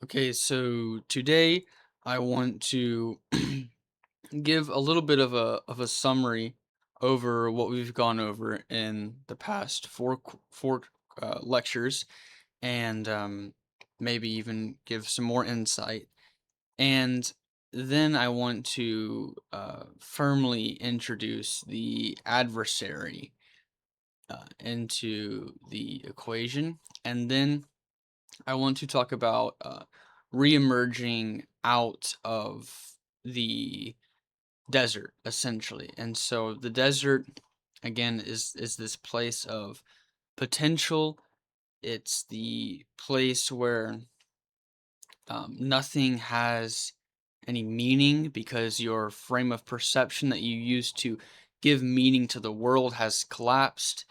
Okay, so today I want to give a little bit of a summary over what we've gone over in the past four lectures, and maybe even give some more insight. And then I want to firmly introduce the adversary into the equation, and then I want to talk about reemerging out of the desert, essentially. And so the desert, again, is this place of potential. It's the place where nothing has any meaning because your frame of perception that you use to give meaning to the world has collapsed,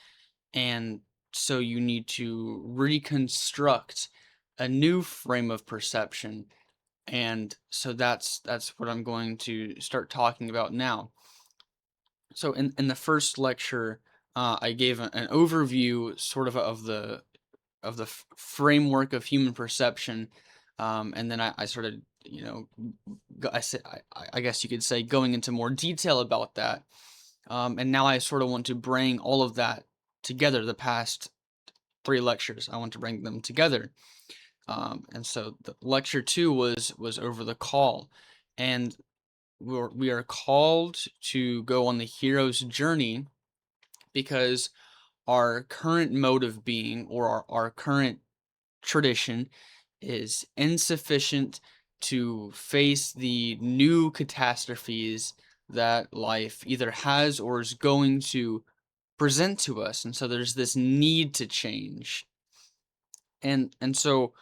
and so you need to reconstruct a new frame of perception. And so that's what I'm going to start talking about now. So in the first lecture, I gave an overview sort of the framework of human perception, and then I started, I said I guess you could say, going into more detail about that. And now I sort of want to bring all of that together. The past three lectures, I want to bring them together. And so the lecture two was over the call, and we are called to go on the hero's journey because our current mode of being, or our current tradition, is insufficient to face the new catastrophes that life either has or is going to present to us. And so there's this need to change. And so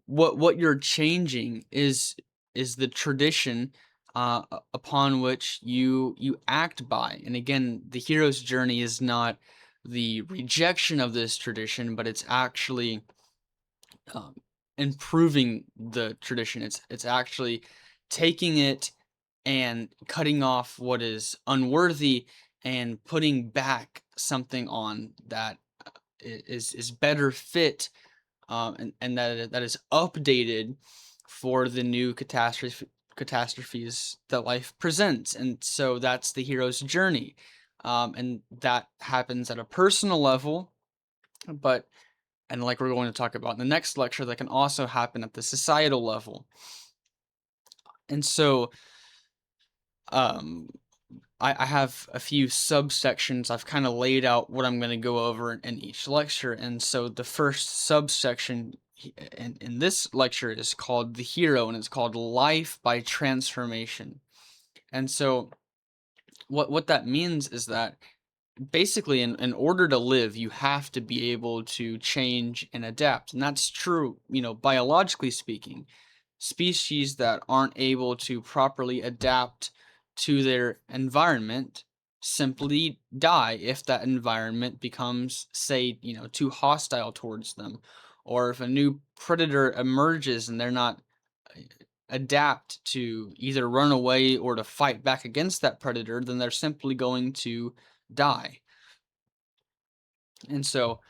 what you're changing is the tradition upon which you act by. And again, the hero's journey is not the rejection of this tradition, but it's actually um, improving the tradition. It's actually taking it and cutting off what is unworthy and putting back something on that is better fit, and that is updated for the new catastrophes that life presents. And so that's the hero's journey, and that happens at a personal level, but and like we're going to talk about in the next lecture, that can also happen at the societal level. And so um, I have a few subsections. I've kind of laid out what I'm going to go over in each lecture. And so the first subsection in this lecture is called The Hero, and it's called Life by Transformation. And so what that means is that basically in order to live, you have to be able to change and adapt. And that's true, biologically speaking. Species that aren't able to properly adapt to their environment simply die if that environment becomes, say, too hostile towards them, or if a new predator emerges and they're not adapt to either run away or to fight back against that predator, then they're simply going to die. And so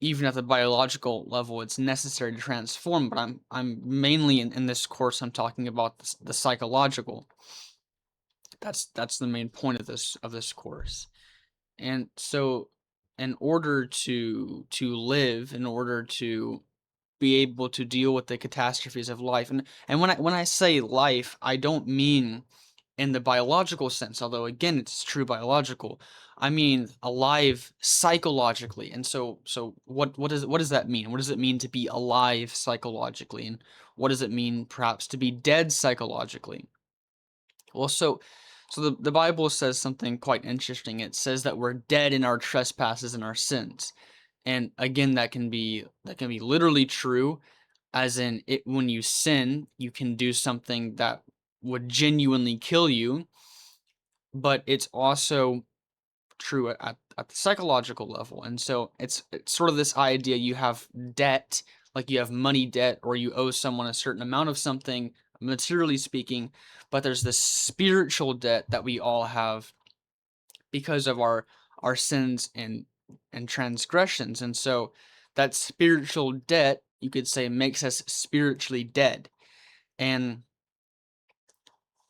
even at the biological level, it's necessary to transform, but I'm mainly in this course, I'm talking about the psychological. That's the main point of this course. And so in order to live, in order to be able to deal with the catastrophes of life, and when I say life, I don't mean in the biological sense, although again it's true biological. I mean alive psychologically. And so what does that mean? What does it mean to be alive psychologically? And what does it mean perhaps to be dead psychologically? Well, so the Bible says something quite interesting. It says that we're dead in our trespasses and our sins. And again, that can be literally true, as in it when you sin, you can do something that would genuinely kill you, but it's also true at the psychological level. And so it's sort of this idea: you have debt, like you have money debt, or you owe someone a certain amount of something, materially speaking, but there's this spiritual debt that we all have because of our sins and transgressions. And so that spiritual debt, you could say, makes us spiritually dead. And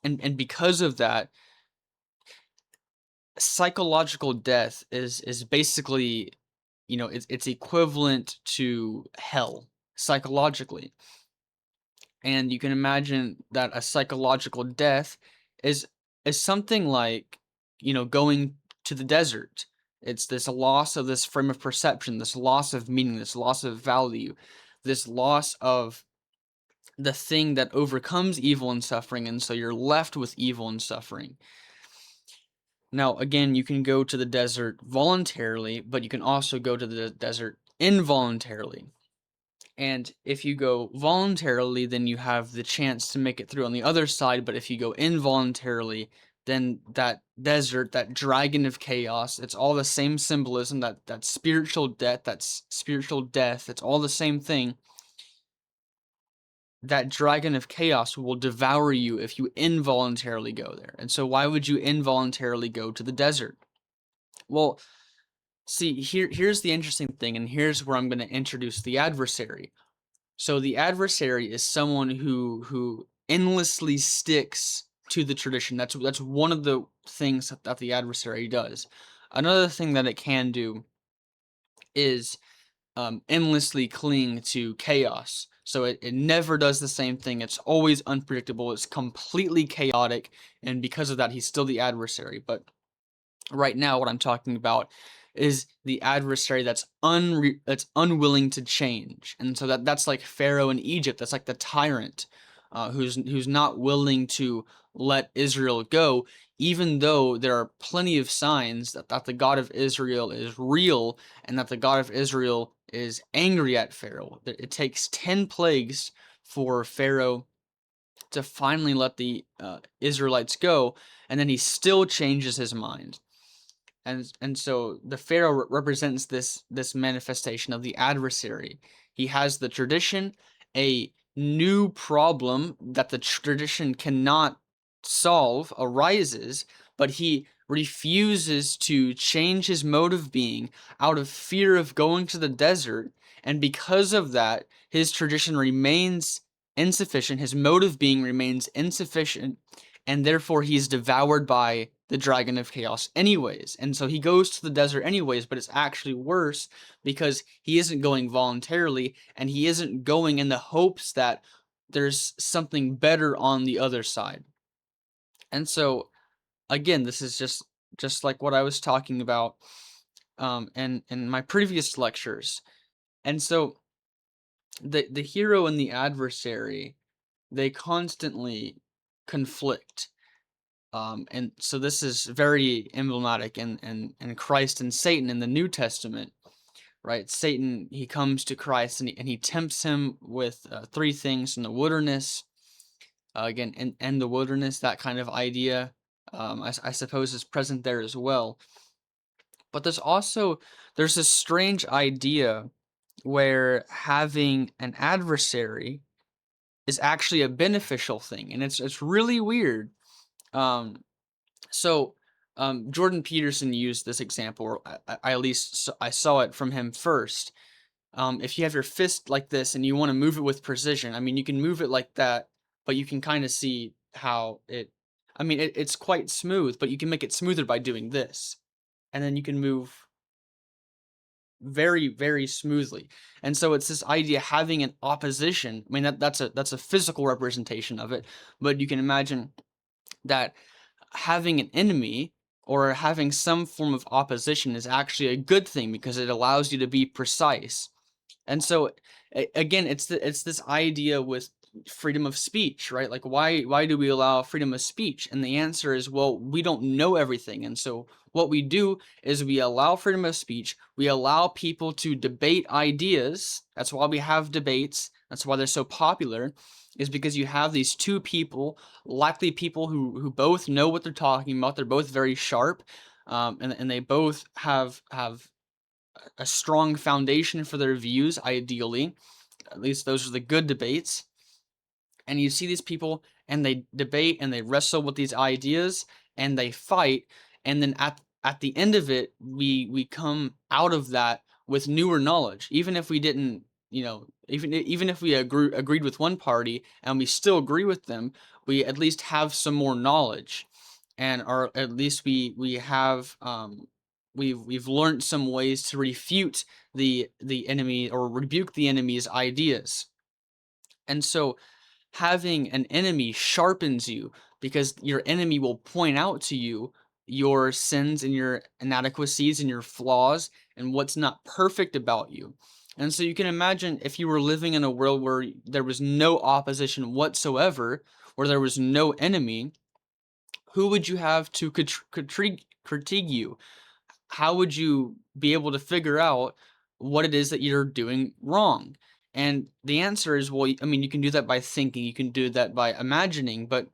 and because of that, psychological death is basically, it's equivalent to hell psychologically. And you can imagine that a psychological death is is something like, going to the desert. It's this loss of this frame of perception, this loss of meaning, this loss of value, this loss of the thing that overcomes evil and suffering, and so you're left with evil and suffering. Now, again, you can go to the desert voluntarily, but you can also go to the desert involuntarily. And if you go voluntarily, then you have the chance to make it through on the other side. But if you go involuntarily, then that desert, that dragon of chaos, it's all the same symbolism, that spiritual death, that's spiritual death, it's all the same thing. That dragon of chaos will devour you if you involuntarily go there. And so why would you involuntarily go to the desert? Well, see, here's the interesting thing, and here's where I'm going to introduce the adversary. So the adversary is someone who endlessly sticks to the tradition. That's one of the things that the adversary does. Another thing that it can do is endlessly cling to chaos. So it never does the same thing. It's always unpredictable. It's completely chaotic, and because of that, he's still the adversary. But right now, what I'm talking about is the adversary that's unwilling to change. And so that's like Pharaoh in Egypt. That's like the tyrant, who's not willing to let Israel go, even though there are plenty of signs that the God of Israel is real, and that the God of Israel is angry at Pharaoh. It takes 10 plagues for Pharaoh to finally let the Israelites go, and then he still changes his mind. And so the Pharaoh represents this manifestation of the adversary. He has the tradition, a new problem that the tradition cannot solve arises, but he refuses to change his mode of being out of fear of going to the desert, and because of that, his tradition remains insufficient, his mode of being remains insufficient, and therefore he's devoured by the dragon of chaos anyways. And so he goes to the desert anyways, but it's actually worse because he isn't going voluntarily, and he isn't going in the hopes that there's something better on the other side. And so again, this is just like what I was talking about in my previous lectures. And so the hero and the adversary, they constantly conflict. And so this is very emblematic in Christ and Satan in the New Testament, right? Satan, he comes to Christ, and he tempts him with three things in the wilderness. Again, in the wilderness, that kind of idea, I suppose, is present there as well. But there's this strange idea where having an adversary is actually a beneficial thing, and it's really weird. Um, So, Jordan Peterson used this example, or I at least I saw it from him first. If you have your fist like this and you want to move it with precision, I mean, you can move it like that, but you can kind of see how it's quite smooth, but you can make it smoother by doing this. And then you can move very, very smoothly. And so it's this idea having an opposition. I mean, that's a physical representation of it, but you can imagine that having an enemy or having some form of opposition is actually a good thing because it allows you to be precise. And so again, it's this idea with freedom of speech, right? Like why do we allow freedom of speech? And the answer is, well, we don't know everything. And so what we do is we allow freedom of speech. We allow people to debate ideas. That's why we have debates. That's why they're so popular, is because you have these two people, likely people who both know what they're talking about. They're both very sharp, and they both have a strong foundation for their views, ideally. At least those are the good debates. And you see these people, and they debate and they wrestle with these ideas, and they fight, and then at the end of it, we come out of that with newer knowledge, even if we didn't even if we agreed with one party and we still agree with them, we at least have some more knowledge, and or at least we have we've learned some ways to refute the enemy or rebuke the enemy's ideas. And so having an enemy sharpens you, because your enemy will point out to you your sins and your inadequacies and your flaws and what's not perfect about you. And so you can imagine if you were living in a world where there was no opposition whatsoever, where there was no enemy, who would you have to critique you? How would you be able to figure out what it is that you're doing wrong? And the answer is, well, I mean, you can do that by thinking, you can do that by imagining, but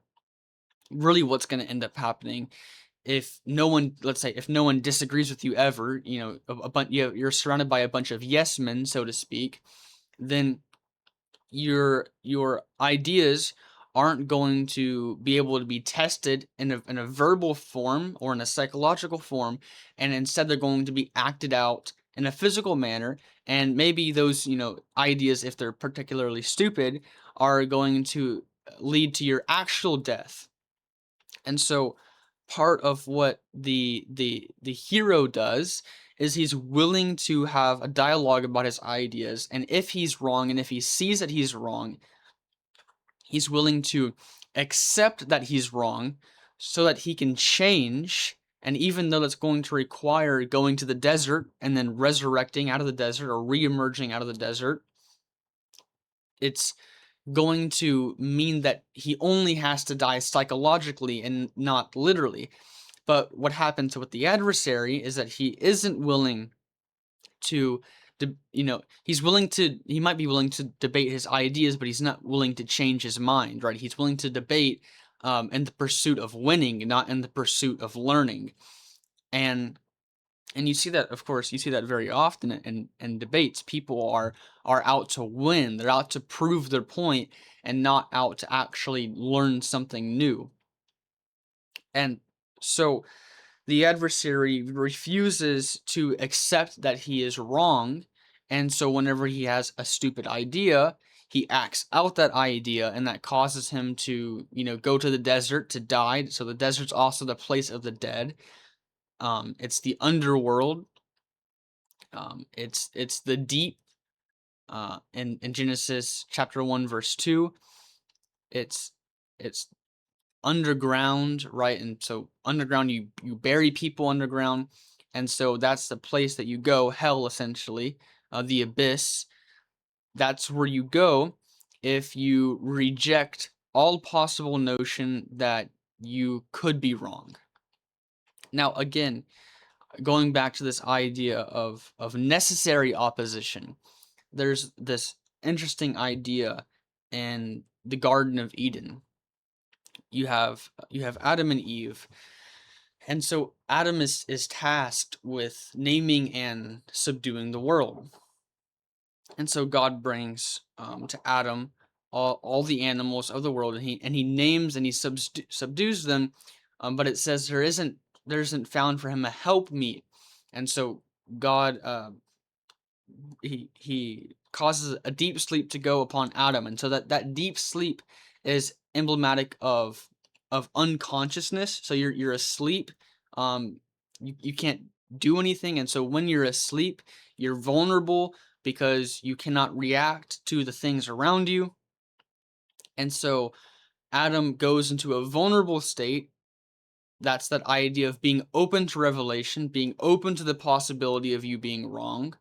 really what's going to end up happening if no one, let's say, if no one disagrees with you ever, you're surrounded by a bunch of yes men, so to speak, then your ideas aren't going to be able to be tested in a verbal form or in a psychological form, and instead they're going to be acted out in a physical manner, and maybe those ideas, if they're particularly stupid, are going to lead to your actual death. And so part of what the hero does is he's willing to have a dialogue about his ideas, and if he's wrong and if he sees that he's wrong, he's willing to accept that he's wrong so that he can change. And even though that's going to require going to the desert and then resurrecting out of the desert or re-emerging out of the desert, it's going to mean that he only has to die psychologically and not literally. But what happens with the adversary is that he isn't willing to, he might be willing to debate his ideas, but he's not willing to change his mind, right? He's willing to debate in the pursuit of winning, not in the pursuit of learning. And you see that, of course, you see that very often in debates. People are out to win. They're out to prove their point and not out to actually learn something new. And so the adversary refuses to accept that he is wrong, and so whenever he has a stupid idea, he acts out that idea, and that causes him to, go to the desert to die. So the desert's also the place of the dead. It's the underworld. It's the deep. In Genesis chapter 1 verse 2, it's it's underground, right? And so underground, you bury people underground, and so that's the place that you go, hell essentially, the abyss. That's where you go if you reject all possible notion that you could be wrong. Now again, going back to this idea of necessary opposition, there's this interesting idea in the Garden of Eden. You have Adam and Eve. And so Adam is tasked with naming and subduing the world. And so God brings to Adam all the animals of the world, and he names and he subdues them. But it says there isn't found for him a helpmeet. And so God he causes a deep sleep to go upon Adam, and so that deep sleep is emblematic of unconsciousness. So you're asleep, you can't do anything, and so when you're asleep, you're vulnerable because you cannot react to the things around you. And so Adam goes into a vulnerable state. That's that idea of being open to revelation, being open to the possibility of you being wrong,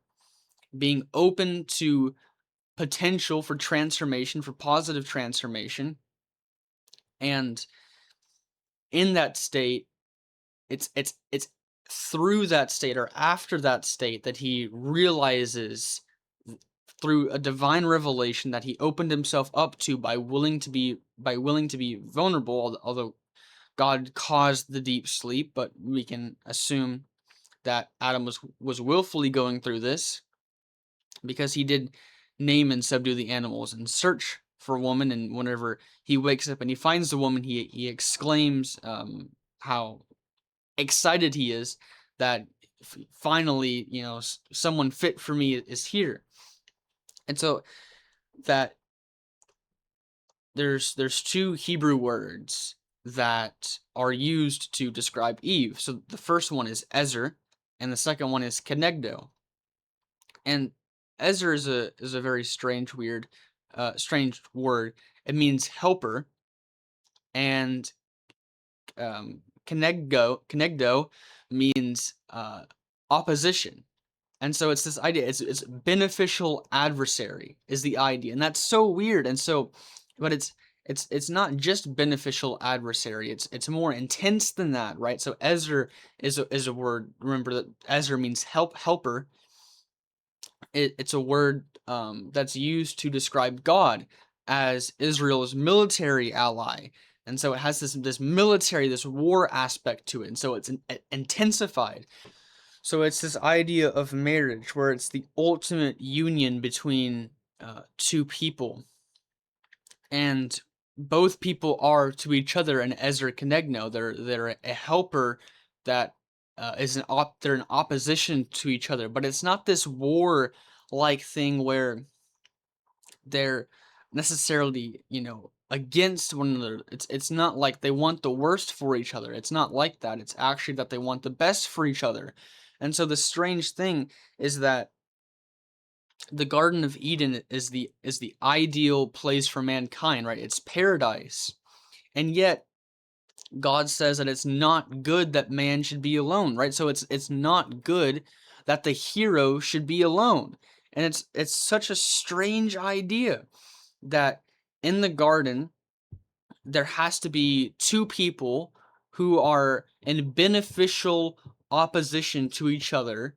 being open to potential for transformation, for positive transformation. And in that state, it's through that state or after that state that he realizes through a divine revelation that he opened himself up to by willing to be vulnerable, although God caused the deep sleep, but we can assume that Adam was willfully going through this, because he did name and subdue the animals and search for a woman. And whenever he wakes up and he finds the woman, he exclaims how excited he is that finally, someone fit for me is here. And so that there's two Hebrew words that are used to describe Eve. So the first one is Ezer, and the second one is Kenegdo. And Ezer is a very strange word. It means helper, and Kenegdo means opposition. And so it's this idea, it's beneficial adversary is the idea. And that's so weird. And so, but it's not just beneficial adversary. It's more intense than that, right? So Ezer is a word. Remember that Ezer means helper. It's a word that's used to describe God as Israel's military ally. And so it has this military, this war aspect to it. And so it's intensified. So it's this idea of marriage where it's the ultimate union between two people, and both people are to each other an Ezer Kenegno. They're a helper that they're in opposition to each other, but it's not this war like thing where they're necessarily against one another. It's not like they want the worst for each other. It's not like that. It's actually that they want the best for each other. And so the strange thing is that the Garden of Eden is the ideal place for mankind, right? It's paradise. And yet God says that it's not good that man should be alone, right? So it's not good that the hero should be alone. And it's such a strange idea that in the garden there has to be two people who are in beneficial opposition to each other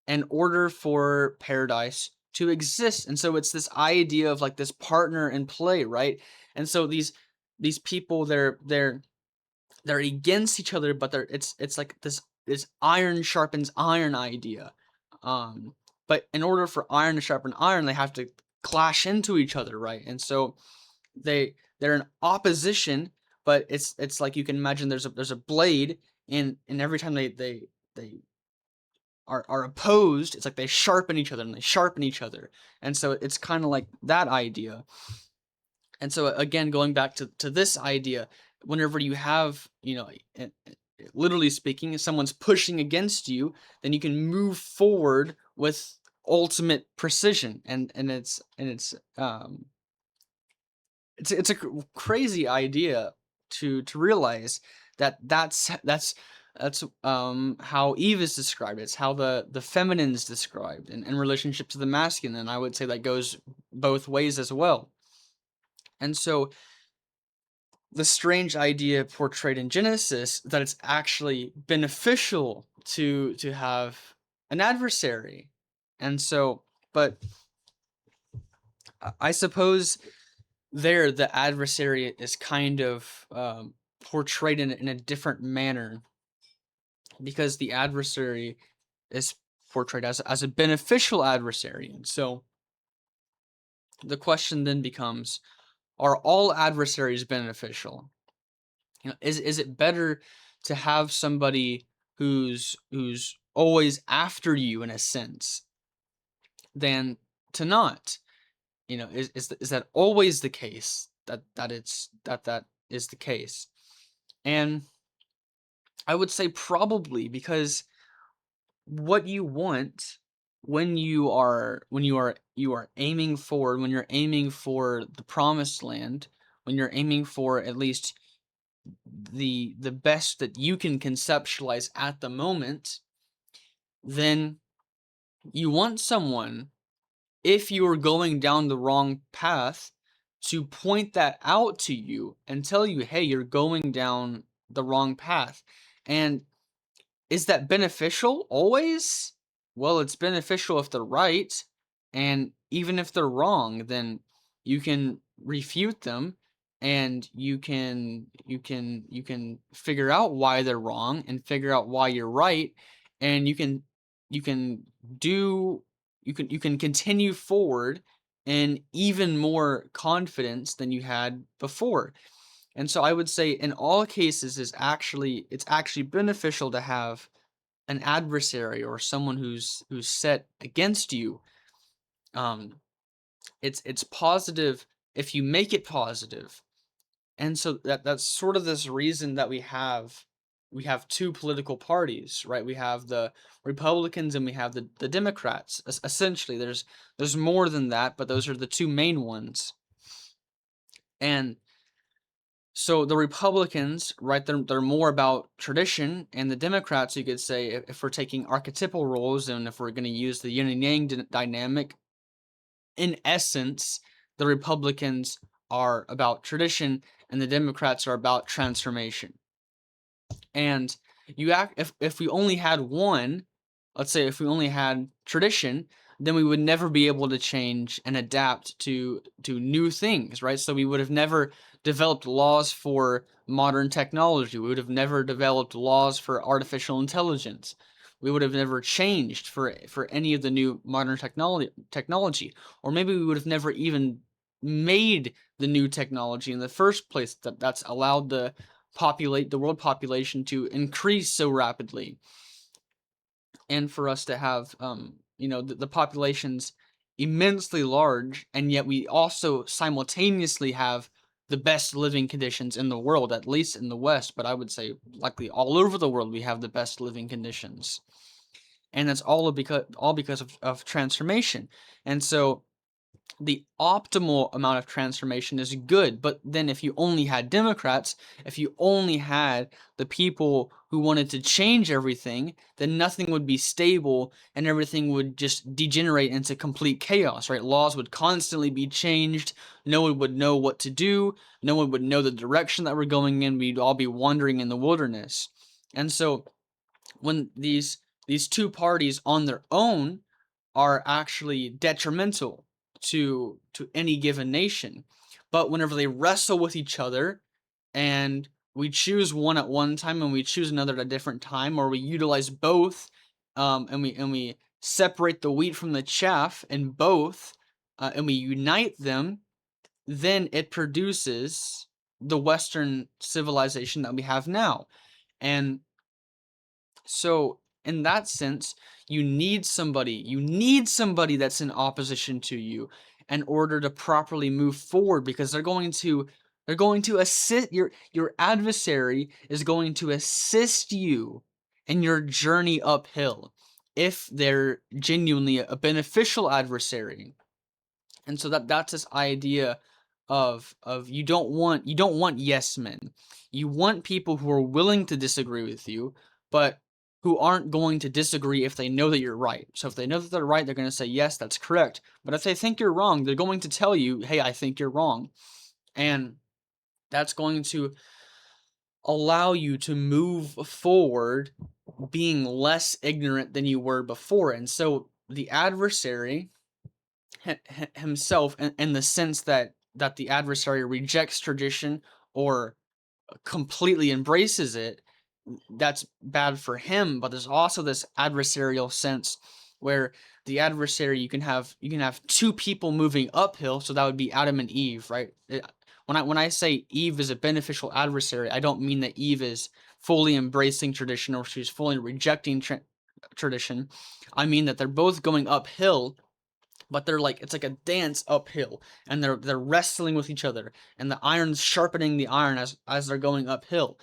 in order for paradise to exist. And so it's this idea of like this partner in play, right? And so these people they're against each other, but it's like this iron sharpens iron idea. But in order for iron to sharpen iron, they have to clash into each other, right? And so they're in opposition, but it's like you can imagine there's a blade, and every time they are opposed, it's like they sharpen each other and they sharpen each other. And so it's kind of like that idea. And so again, going back to this idea, whenever you have, literally speaking, if someone's pushing against you, then you can move forward with ultimate precision. It's a crazy idea to realize that that's how Eve is described. It's how the feminine is described in relationship to the masculine, and I would say that goes both ways as well. And so the strange idea portrayed in Genesis that it's actually beneficial to have an adversary. And so, but I suppose there the adversary is kind of portrayed in a different manner, because the adversary is portrayed as a beneficial adversary. And so the question then becomes, are all adversaries beneficial? Is it better to have somebody who's always after you in a sense than to not? Is that always the case, that is the case? And I would say probably, because what you want when you are aiming forward, when you're aiming for the promised land, when you're aiming for at least the best that you can conceptualize at the moment, then you want someone, if you are going down the wrong path, to point that out to you and tell you, hey, you're going down the wrong path. And is that beneficial always? Well, it's beneficial if they're right, and even if they're wrong, then you can refute them, and you can figure out why they're wrong and figure out why you're right, and you can do you can continue forward in even more confidence than you had before. And so I would say in all cases it's actually beneficial to have an adversary or someone who's set against you. Um, It's positive if you make it positive. And so that's sort of this reason that we have two political parties, right? We have the Republicans and we have the Democrats. Essentially, there's more than that, but those are the two main ones. And so the Republicans, right, they're more about tradition, and the Democrats, you could say, if we're taking archetypal roles and if we're going to use the yin and yang dynamic, in essence, the Republicans are about tradition and the Democrats are about transformation. And you act if we only had one, let's say if we only had tradition, then we would never be able to change and adapt to new things, right? So we would have never developed laws for modern technology. We would have never developed laws for artificial intelligence. We would have never changed for any of the new modern technology. Or maybe we would have never even made the new technology in the first place that's allowed the world population to increase so rapidly, and for us to have the population's immensely large, and yet we also simultaneously have the best living conditions in the world, at least in the West, but I would say likely all over the world we have the best living conditions. And that's all because of transformation. And so the optimal amount of transformation is good. But then if you only had Democrats, if you only had the people who wanted to change everything, then nothing would be stable and everything would just degenerate into complete chaos, right? Laws would constantly be changed. No one would know what to do. No one would know the direction that we're going in. We'd all be wandering in the wilderness. And so when these two parties on their own are actually detrimental to any given nation. But whenever they wrestle with each other and we choose one at one time and we choose another at a different time, or we utilize both, and we separate the wheat from the chaff in both, and we unite them, then it produces the Western civilization that we have now. And so, in that sense, you need somebody that's in opposition to you in order to properly move forward, because they're going to assist your adversary is going to assist you in your journey uphill if they're genuinely a beneficial adversary. And so that's this idea of you don't want yes men. You want people who are willing to disagree with you, but who aren't going to disagree if they know that you're right. So if they know that they're right, they're going to say yes, that's correct. But if they think you're wrong, they're going to tell you, hey, I think you're wrong. And that's going to allow you to move forward being less ignorant than you were before. And so the adversary himself, in the sense that the adversary rejects tradition or completely embraces it, that's bad for him. But there's also this adversarial sense where the adversary, you can have two people moving uphill, so that would be Adam and Eve, right? When I say Eve is a beneficial adversary, I don't mean that Eve is fully embracing tradition or she's fully rejecting tradition. I mean that they're both going uphill, but it's like a dance uphill, and they're wrestling with each other, and the iron's sharpening the iron as they're going uphill,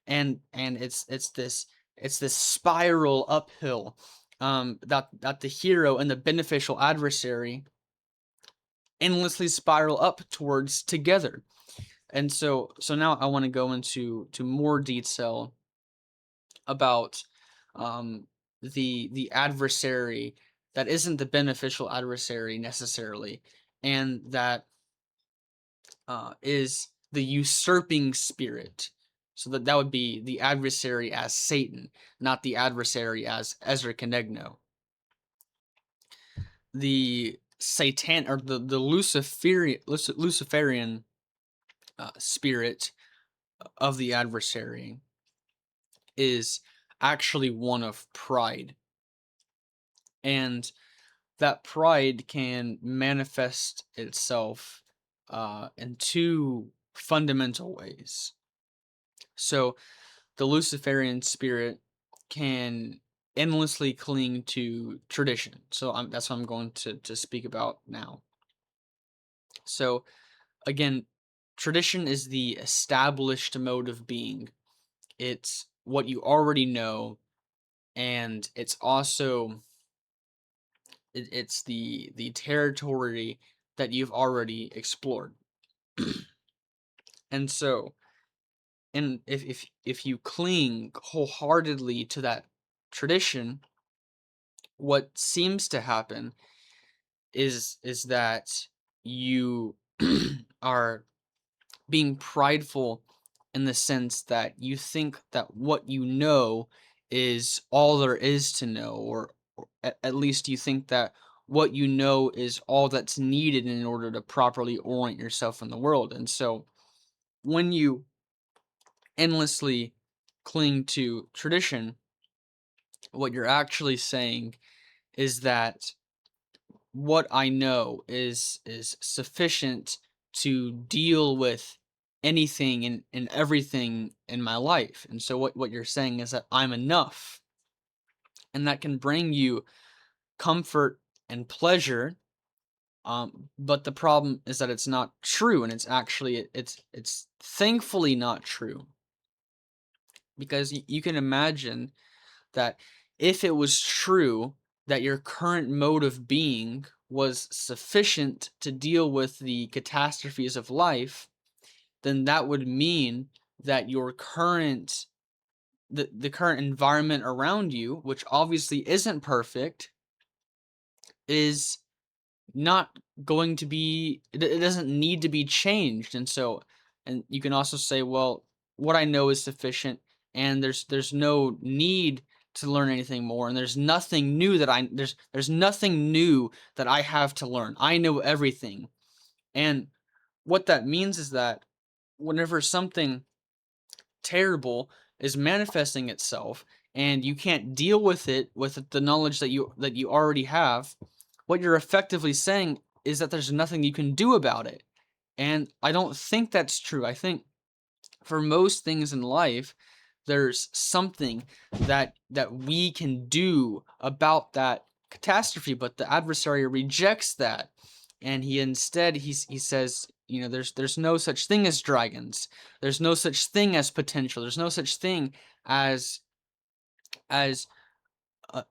and it's this spiral uphill, that the hero and the beneficial adversary endlessly spiral up towards together. And so now I want to go into more detail about the adversary that isn't the beneficial adversary necessarily, and that is the usurping spirit. So that would be the adversary as Satan, not the adversary as Ezra Kenegno. The Satan, or the Luciferian spirit of the adversary is actually one of pride. And that pride can manifest itself in two fundamental ways. So the Luciferian spirit can endlessly cling to tradition. So that's what I'm going to speak about now. So again, tradition is the established mode of being. It's what you already know, and it's also it's the territory that you've already explored. And so, and if you cling wholeheartedly to that tradition, what seems to happen is that you are being prideful in the sense that you think that what you know is all there is to know, or at least you think that what you know is all that's needed in order to properly orient yourself in the world. And so when you endlessly cling to tradition, what you're actually saying is that what I know is sufficient to deal with anything and everything in my life. And so what you're saying is that I'm enough. And that can bring you comfort and pleasure. But the problem is that it's not true, and it's actually it's thankfully not true. Because you can imagine that if it was true that your current mode of being was sufficient to deal with the catastrophes of life, then that would mean that your current the current environment around you, which obviously isn't perfect, is not going to be it doesn't need to be changed. And so, and you can also say, well, what I know is sufficient, and there's no need to learn anything more, and there's nothing new that I have to learn. I know everything. And what that means is that whenever something terrible is manifesting itself and you can't deal with it with the knowledge that you already have, what you're effectively saying is that there's nothing you can do about it. And I don't think that's true. I think for most things in life, there's something that we can do about that catastrophe, but the adversary rejects that. And he says, there's no such thing as dragons. There's no such thing as potential. There's no such thing as as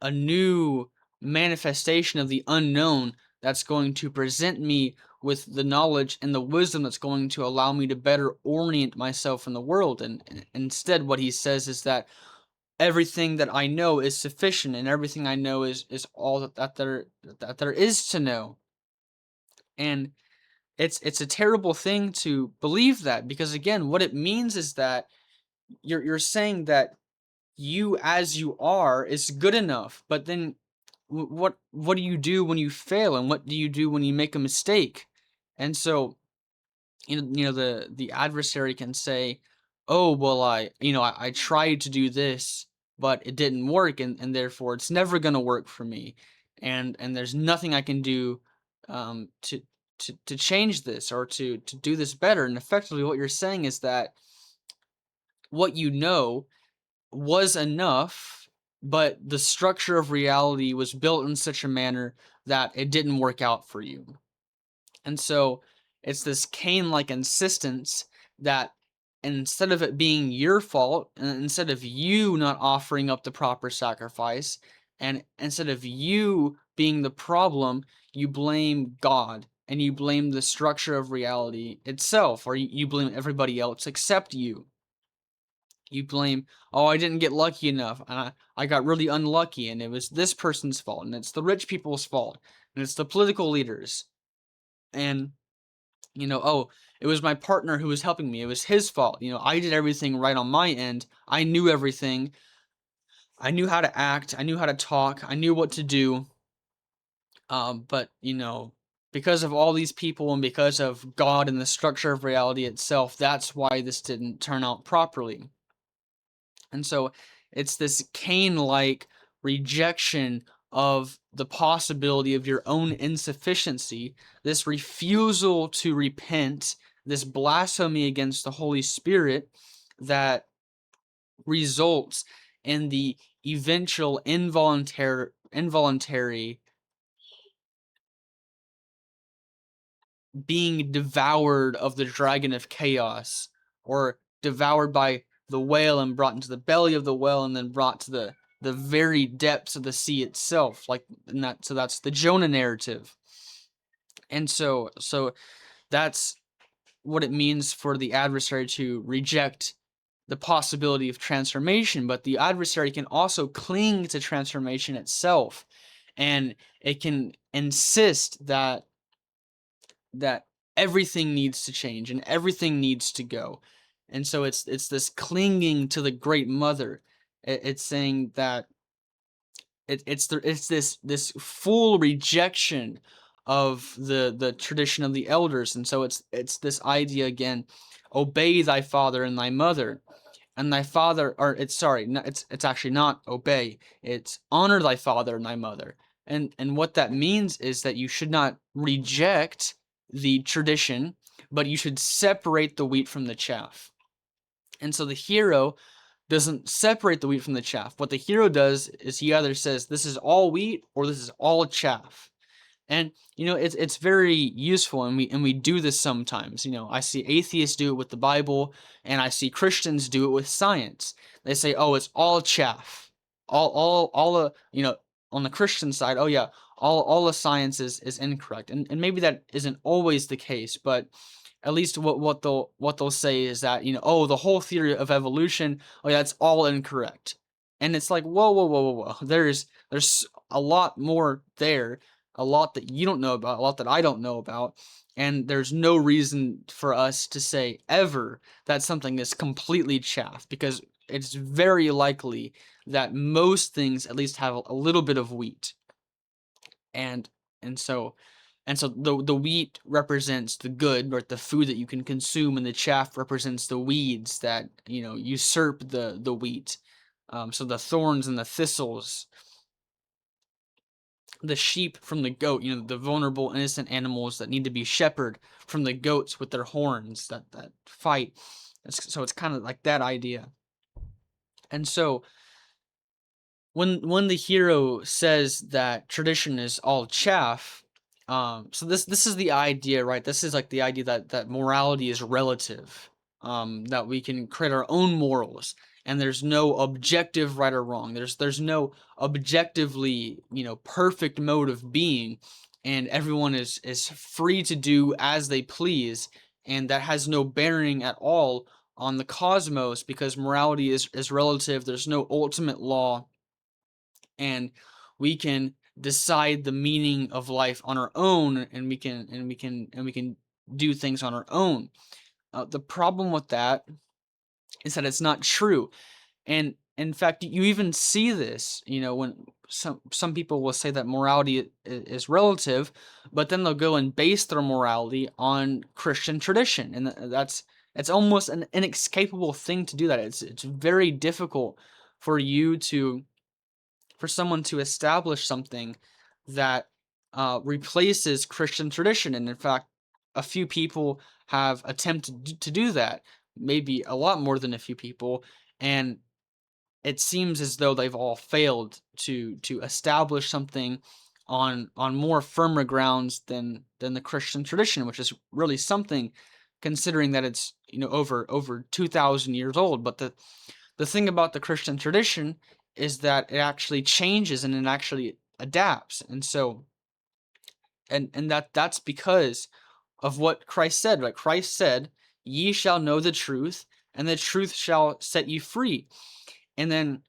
a new manifestation of the unknown that's going to present me with the knowledge and the wisdom that's going to allow me to better orient myself in the world. And instead, what he says is that everything that I know is sufficient, and everything I know is all that there is to know. And it's a terrible thing to believe that, because again, what it means is that you're saying that you as you are is good enough, but then what do you do when you fail, and what do you do when you make a mistake? And so, the adversary can say, oh well, I tried to do this, but it didn't work, and therefore it's never going to work for me, and there's nothing I can do to change this, or to do this better. And effectively what you're saying is that what you know was enough, but the structure of reality was built in such a manner that it didn't work out for you. And so it's this Cain like insistence that instead of it being your fault, and instead of you not offering up the proper sacrifice, and instead of you being the problem, you blame God, and you blame the structure of reality itself, or you blame everybody else except you. You blame, oh, I didn't get lucky enough, and I got really unlucky, and it was this person's fault, and it's the rich people's fault, and it's the political leaders. And, oh, it was my partner who was helping me. It was his fault. I did everything right on my end. I knew everything. I knew how to act. I knew how to talk. I knew what to do. But, because of all these people and because of God and the structure of reality itself, that's why this didn't turn out properly. And so it's this Cain like rejection of the possibility of your own insufficiency, this refusal to repent, this blasphemy against the Holy Spirit that results in the eventual involuntary being devoured of the dragon of chaos, or devoured by the whale and brought into the belly of the whale and then brought to the very depths of the sea itself. Like, and that, so that's the Jonah narrative. And so that's what it means for the adversary to reject the possibility of transformation, but the adversary can also cling to transformation itself, and it can insist that everything needs to change and everything needs to go. And so it's this clinging to the great mother. It's saying that it's this full rejection of the tradition of the elders. And so it's this idea again: obey thy father and thy mother. And thy father, or it's sorry, no, it's actually not obey, it's honor thy father and thy mother. And what that means is that you should not reject the tradition, but you should separate the wheat from the chaff. And so the hero doesn't separate the wheat from the chaff. What the hero does is he either says this is all wheat or this is all chaff. And it's very useful, and we do this sometimes. I see atheists do it with the Bible, and I see Christians do it with science. They say, "Oh, it's all chaff." All on the Christian side, "Oh yeah, all the science is incorrect." And maybe that isn't always the case, but at least what they'll say is that, "Oh, the whole theory of evolution, oh yeah, it's all incorrect." And it's like, whoa, whoa, whoa, whoa, whoa. There's a lot more there, a lot that you don't know about, a lot that I don't know about, and there's no reason for us to say ever that something is completely chaff, because it's very likely that most things at least have a little bit of wheat. And and so the wheat represents the good, or the food that you can consume, and the chaff represents the weeds that usurp the wheat. So the thorns and the thistles, the sheep from the goat, the vulnerable, innocent animals that need to be shepherded from the goats with their horns that fight. So it's kind of like that idea. And so when the hero says that tradition is all chaff, so this is the idea, right? This is like the idea that morality is relative, that we can create our own morals, and there's no objective right or wrong. There's no objectively perfect mode of being, and everyone is free to do as they please, and that has no bearing at all on the cosmos, because morality is relative. There's no ultimate law, and we can decide the meaning of life on our own, and we can do things on our own. The problem with that is that it's not true. And in fact, you even see this, when some people will say that morality is relative, but then they'll go and base their morality on Christian tradition, and that's it's almost an inescapable thing to do that. It's very difficult for you to for someone to establish something that replaces Christian tradition. And in fact, a few people have attempted to do that, maybe a lot more than a few people, and it seems as though they've all failed to establish something on more firmer grounds than the Christian tradition, which is really something, considering that it's over 2,000 years old. But the thing about the Christian tradition is that it actually changes and it actually adapts. And so that's because of what Christ said. Right? Christ said, "Ye shall know the truth, and the truth shall set you free." And then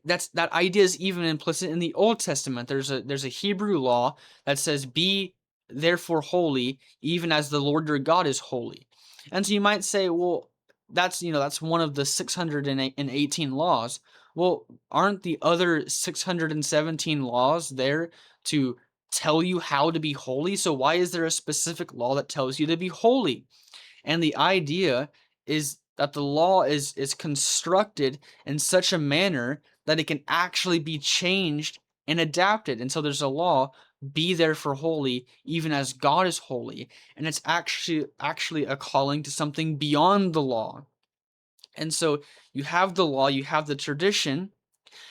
that idea is even implicit in the Old Testament. There's a Hebrew law that says, "Be therefore holy, even as the Lord your God is holy." And so you might say, well, that's one of the 618 laws. Well, aren't the other 617 laws there to tell you how to be holy? So why is there a specific law that tells you to be holy? And the idea is that the law is constructed in such a manner that it can actually be changed and adapted. And so there's a law: be therefore holy, even as God is holy. And it's actually a calling to something beyond the law. And so you have the law, you have the tradition,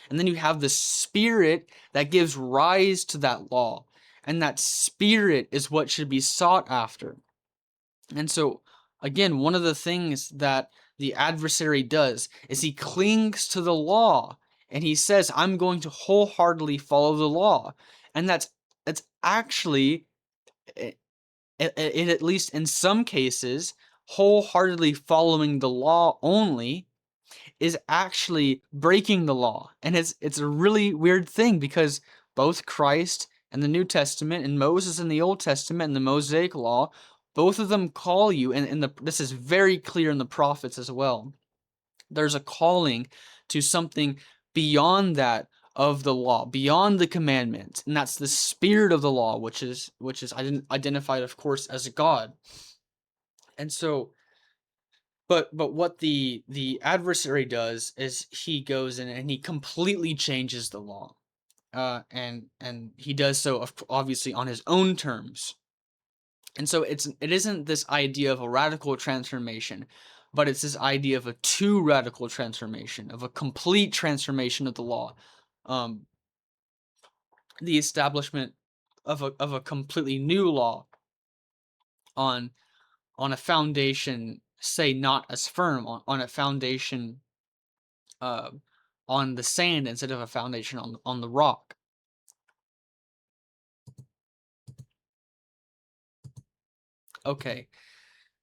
and then you have the spirit that gives rise to that law. and that spirit is what should be sought after. And so, again, one of the things that the adversary does is he clings to the law and he says, I'm going to wholeheartedly follow the law. And that's actually, at least in some cases, wholeheartedly following the law only is actually breaking the law. And it's a really weird thing, because both Christ and the New Testament and Moses in the Old Testament and the Mosaic Law, both of them call you, and this is very clear in the prophets as well. There's a calling to something beyond that of the law, beyond the commandments, and that's the spirit of the law, which is identified, of course, as God. And so, but what the adversary does is he goes in and he completely changes the law, and he does so obviously on his own terms. And so it isn't this idea of a radical transformation, but it's this idea of a too radical transformation, of a complete transformation of the law, um, the establishment of a completely new law on on a foundation, say, not as firm, on a foundation, uh, on the sand instead of a foundation on the rock. Okay,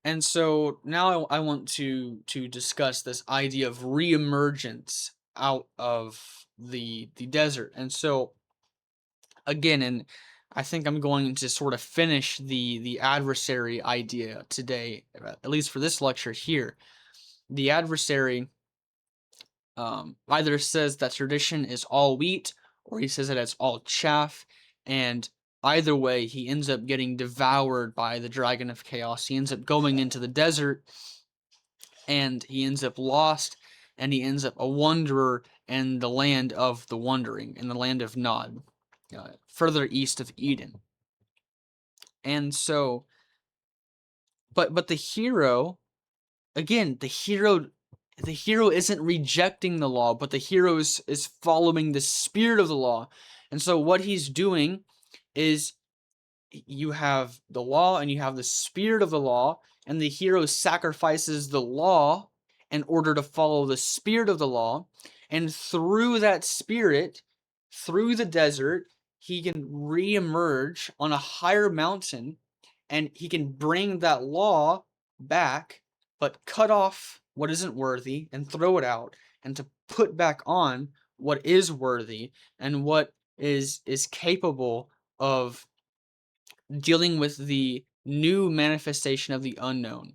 and so now I want to discuss this idea of reemergence out of the desert. And so again, and I think I'm going to sort of finish the adversary idea today, at least for this lecture here. The adversary either says that tradition is all wheat, or he says that it's all chaff, and either way, he ends up getting devoured by the dragon of chaos. He ends up going into the desert, and he ends up lost, and he ends up a wanderer in the land of the wandering, in the land of Nod, further east of Eden. And so, but the hero, again, the hero isn't rejecting the law, but the hero is following the spirit of the law. And so what he's doing is, you have the law and you have the spirit of the law, and the hero sacrifices the law in order to follow the spirit of the law. And through that spirit, through the desert, he can reemerge on a higher mountain, and he can bring that law back, but cut off what isn't worthy and throw it out, and to put back on what is worthy and what is capable of dealing with the new manifestation of the unknown.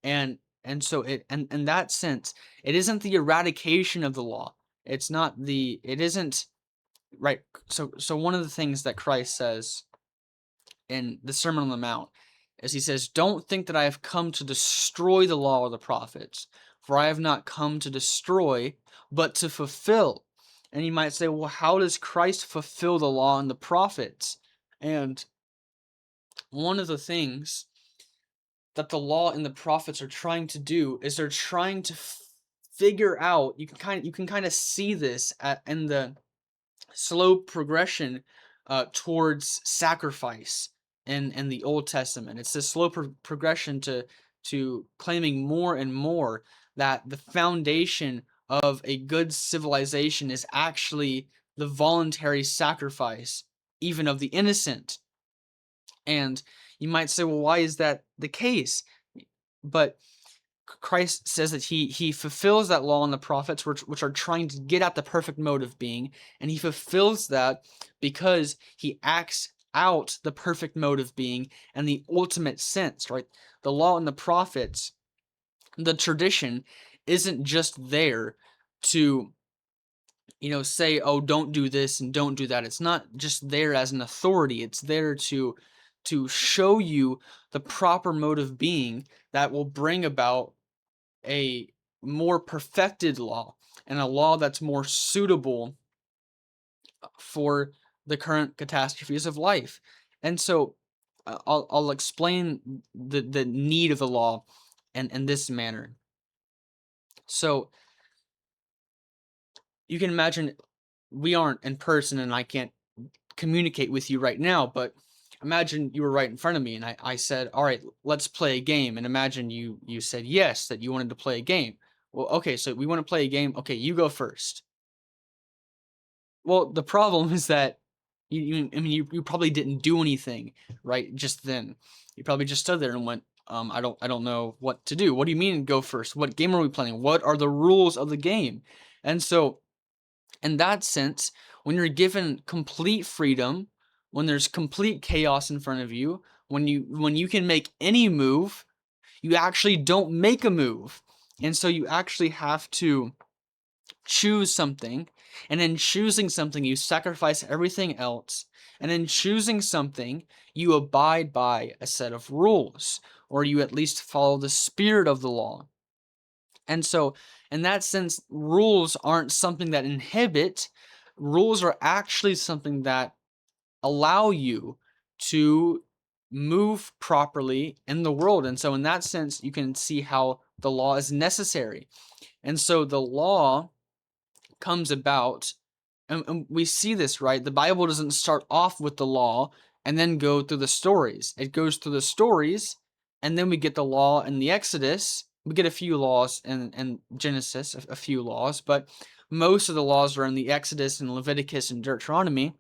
And so and in that sense, it isn't the eradication of the law. It isn't right. So one of the things that Christ says in the Sermon on the Mount is, he says, don't think that I have come to destroy the law or the prophets, for I have not come to destroy, but to fulfill. And you might say, well, how does Christ fulfill the law and the prophets? And one of the things that the law and the prophets are trying to do is they're trying to figure out, you can kind of see this in the slow progression towards sacrifice in the Old Testament. It's this slow progression to claiming more and more that the foundation of a good civilization is actually the voluntary sacrifice, even of the innocent. And you might say, well, why is that the case? But Christ says that he fulfills that law and the prophets, which are trying to get at the perfect mode of being, and he fulfills that because he acts out the perfect mode of being and the ultimate sense, right? The law and the prophets, the tradition, isn't just there to, say, oh, don't do this and don't do that. It's not just there as an authority. It's there to show you the proper mode of being that will bring about a more perfected law, and a law that's more suitable for the current catastrophes of life. And so I'll explain the need of the law in this manner. So you can imagine, we aren't in person, and I can't communicate with you right now, but imagine you were right in front of me and I said, all right, let's play a game. And imagine you said yes, that you wanted to play a game. Well, okay, so we want to play a game. Okay, you go first. Well, the problem is that you probably didn't do anything right just then. You probably just stood there and went, I don't know what to do. What do you mean go first? What game are we playing? What are the rules of the game? And so in that sense, when you're given complete freedom, when there's complete chaos in front of you, when you can make any move, you actually don't make a move. And so you actually have to choose something, and in choosing something you sacrifice everything else, and in choosing something you abide by a set of rules, or you at least follow the spirit of the law. And so in that sense, rules aren't something that inhibit. Rules are actually something that allow you to move properly in the world. And so in that sense, you can see how the law is necessary. And so the law comes about, and we see this, right? The Bible doesn't start off with the law and then go through the stories. It goes through the stories, and then we get the law in the Exodus. We get a few laws in Genesis, a few laws, but most of the laws are in the Exodus and Leviticus and Deuteronomy.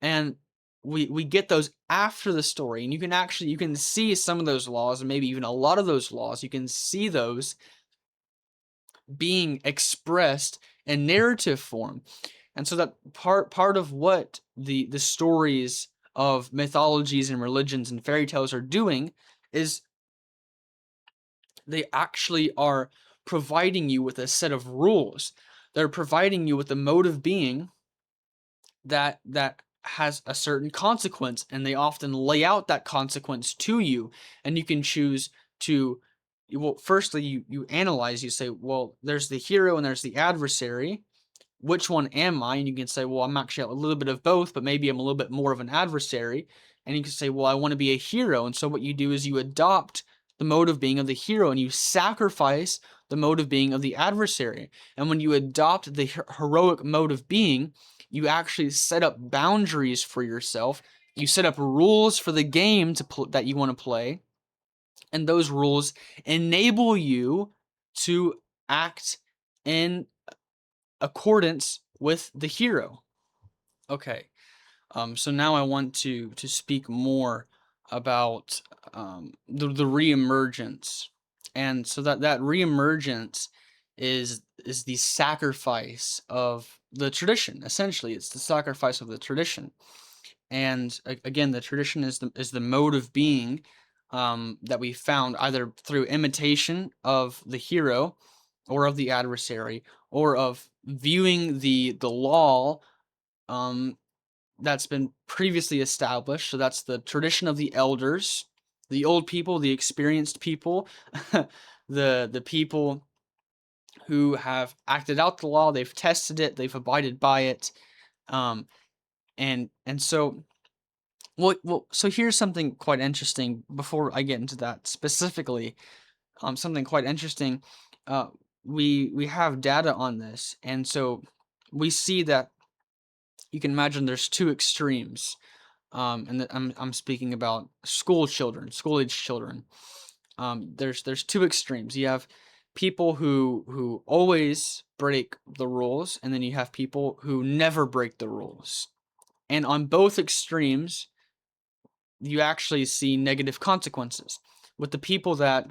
And we get those after the story, and you can see some of those laws, and maybe even a lot of those laws. You can see those being expressed in narrative form. And so that part of what the stories of mythologies and religions and fairy tales are doing is they actually are providing you with a set of rules. They're providing you with a mode of being that has a certain consequence, and they often lay out that consequence to you, and you can choose to, well, firstly you analyze, you say, well, there's the hero and there's the adversary. Which one am I? And you can say, well, I'm actually a little bit of both, but maybe I'm a little bit more of an adversary. And you can say, well, I want to be a hero. And so what you do is you adopt the mode of being of the hero, and you sacrifice the mode of being of the adversary. And when you adopt the heroic mode of being, you actually set up boundaries for yourself. You set up rules for the game that you want to play. And those rules enable you to act in accordance with the hero. Okay. So now I want to speak more about the reemergence, and so that reemergence is the sacrifice of the tradition. Essentially, it's the sacrifice of the tradition, and again, the tradition is the mode of being that we found either through imitation of the hero, or of the adversary, or of viewing the law um, that's been previously established. So that's the tradition of the elders, the old people, the experienced people, the people who have acted out the law. They've tested it. They've abided by it. Um, and so so here's something quite interesting before I get into that specifically. Something quite interesting. Uh, we have data on this, and so we see that you can imagine there's two extremes. And I'm speaking about school children, school age children. There's two extremes. You have people who always break the rules, and then you have people who never break the rules. And on both extremes, you actually see negative consequences. With the people that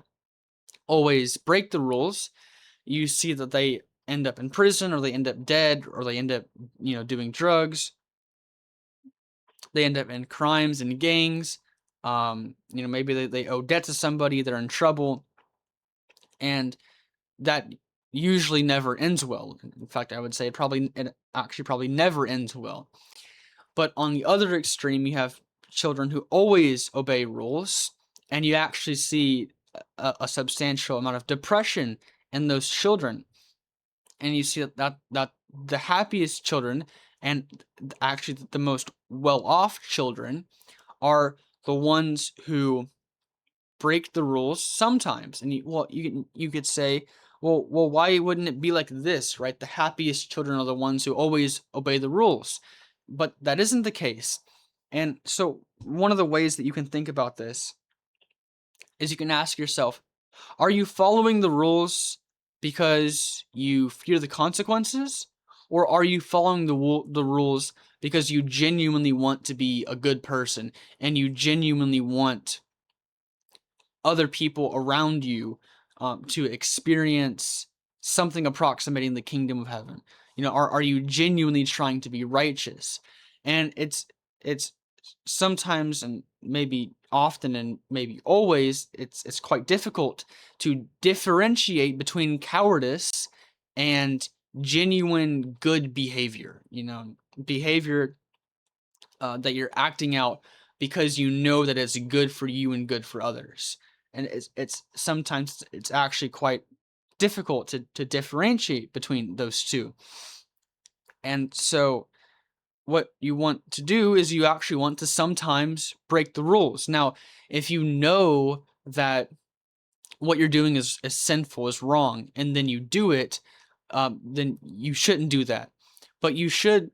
always break the rules, you see that they end up in prison, or they end up dead, or they end up, doing drugs. They end up in crimes and gangs. Maybe they owe debt to somebody, they're in trouble, and that usually never ends well. In fact, I would say it actually probably never ends well. But on the other extreme, you have children who always obey rules, and you actually see a substantial amount of depression in those children. And you see that the happiest children, and actually the most well-off children, are the ones who break the rules sometimes. And you could say, well, why wouldn't it be like this, right? The happiest children are the ones who always obey the rules. But that isn't the case. And so one of the ways that you can think about this is you can ask yourself, are you following the rules because you fear the consequences? Or are you following the rules because you genuinely want to be a good person and you genuinely want other people around you to experience something approximating the kingdom of heaven? Are you genuinely trying to be righteous? And it's sometimes, and maybe often, and maybe always, it's quite difficult to differentiate between cowardice and genuine good behavior. Behavior that you're acting out because you know that it's good for you and good for others. And it's sometimes it's actually quite difficult to differentiate between those two. And so what you want to do is you actually want to sometimes break the rules. Now, if you know that what you're doing is sinful, is wrong, and then you do it, then you shouldn't do that. But you should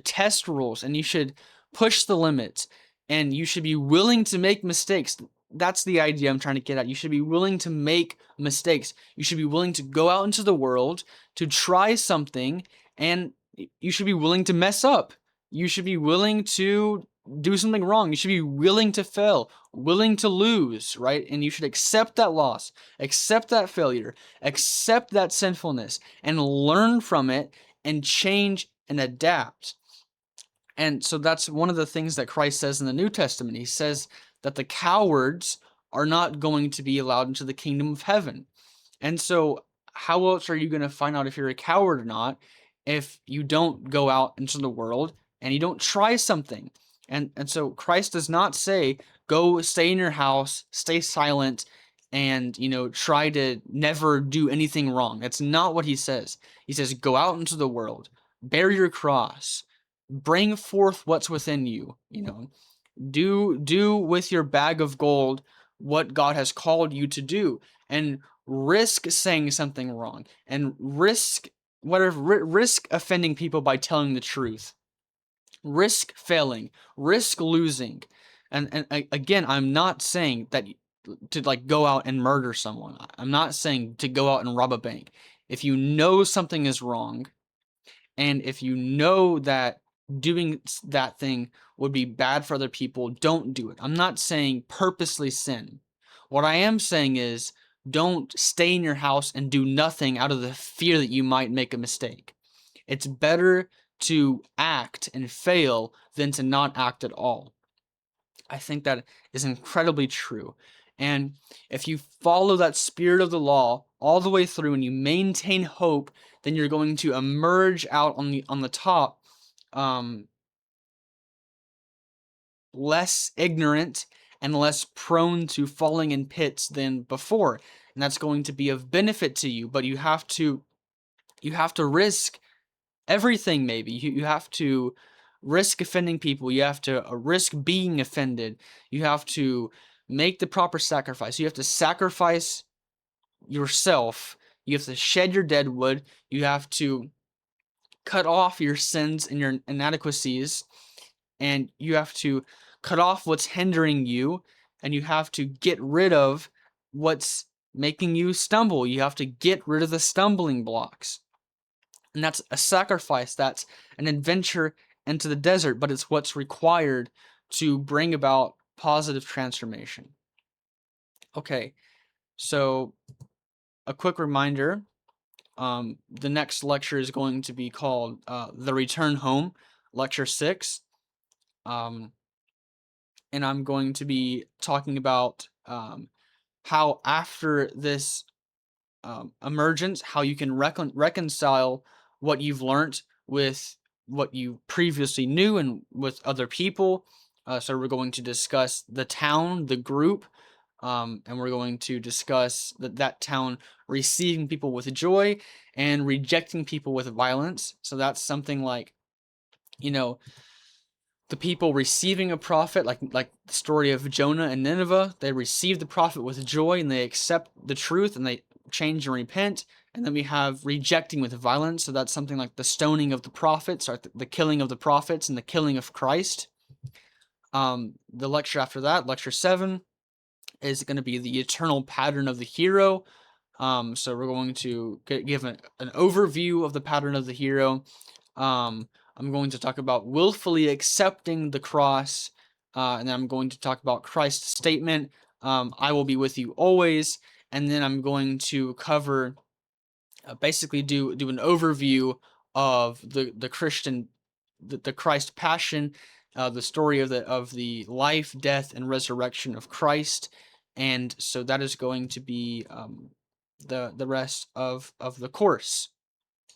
test rules, and you should push the limits, and you should be willing to make mistakes. That's the idea I'm trying to get at. You should be willing to make mistakes. You should be willing to go out into the world to try something, and you should be willing to mess up. You should be willing to do something wrong. You should be willing to fail, willing to lose, right? And you should accept that loss, accept that failure, accept that sinfulness, and learn from it and change and adapt. And so that's one of the things that Christ says in the New Testament. He says that the cowards are not going to be allowed into the kingdom of heaven. And so, how else are you going to find out if you're a coward or not if you don't go out into the world and you don't try something? And so Christ does not say, go stay in your house, stay silent, and try to never do anything wrong. That's not what he says. He says, go out into the world, bear your cross, bring forth what's within you. Do with your bag of gold what God has called you to do, and risk saying something wrong, and risk offending people by telling the truth, risk failing, risk losing. And again, I'm not saying that to like go out and murder someone. I'm not saying to go out and rob a bank. If you know something is wrong, and if you know that doing that thing would be bad for other people, don't do it. I'm not saying purposely sin. What I am saying is don't stay in your house and do nothing out of the fear that you might make a mistake. It's better to act and fail than to not act at all. I think that is incredibly true. And if you follow that spirit of the law all the way through and you maintain hope, then you're going to emerge out on the top, um, less ignorant and less prone to falling in pits than before. And that's going to be of benefit to you, but you have to risk everything. Maybe you have to risk offending people. You have to risk being offended. You have to make the proper sacrifice. You have to sacrifice yourself. You have to shed your dead wood. You have to cut off your sins and your inadequacies, and you have to cut off what's hindering you, and you have to get rid of what's making you stumble. You have to get rid of the stumbling blocks. And that's a sacrifice. That's an adventure into the desert, but it's what's required to bring about positive transformation. Okay, so a quick reminder, the next lecture is going to be called The Return Home, Lecture 6. And I'm going to be talking about how after this emergence, how you can reconcile what you've learned with what you previously knew and with other people. So we're going to discuss the town, the group, and we're going to discuss that town receiving people with joy and rejecting people with violence. So that's something like, the people receiving a prophet, like the story of Jonah and Nineveh. They receive the prophet with joy and they accept the truth, and they change and repent. And then we have rejecting with violence. So that's something like the stoning of the prophets, or the killing of the prophets and the killing of Christ. The lecture after that, lecture 7, is going to be the eternal pattern of the hero. So we're going to give an overview of the pattern of the hero. I'm going to talk about willfully accepting the cross, and then I'm going to talk about Christ's statement, I will be with you always, and then I'm going to cover, basically do an overview of the Christian, the Christ passion, the story of the life, death, and resurrection of Christ, and so that is going to be the rest of the course.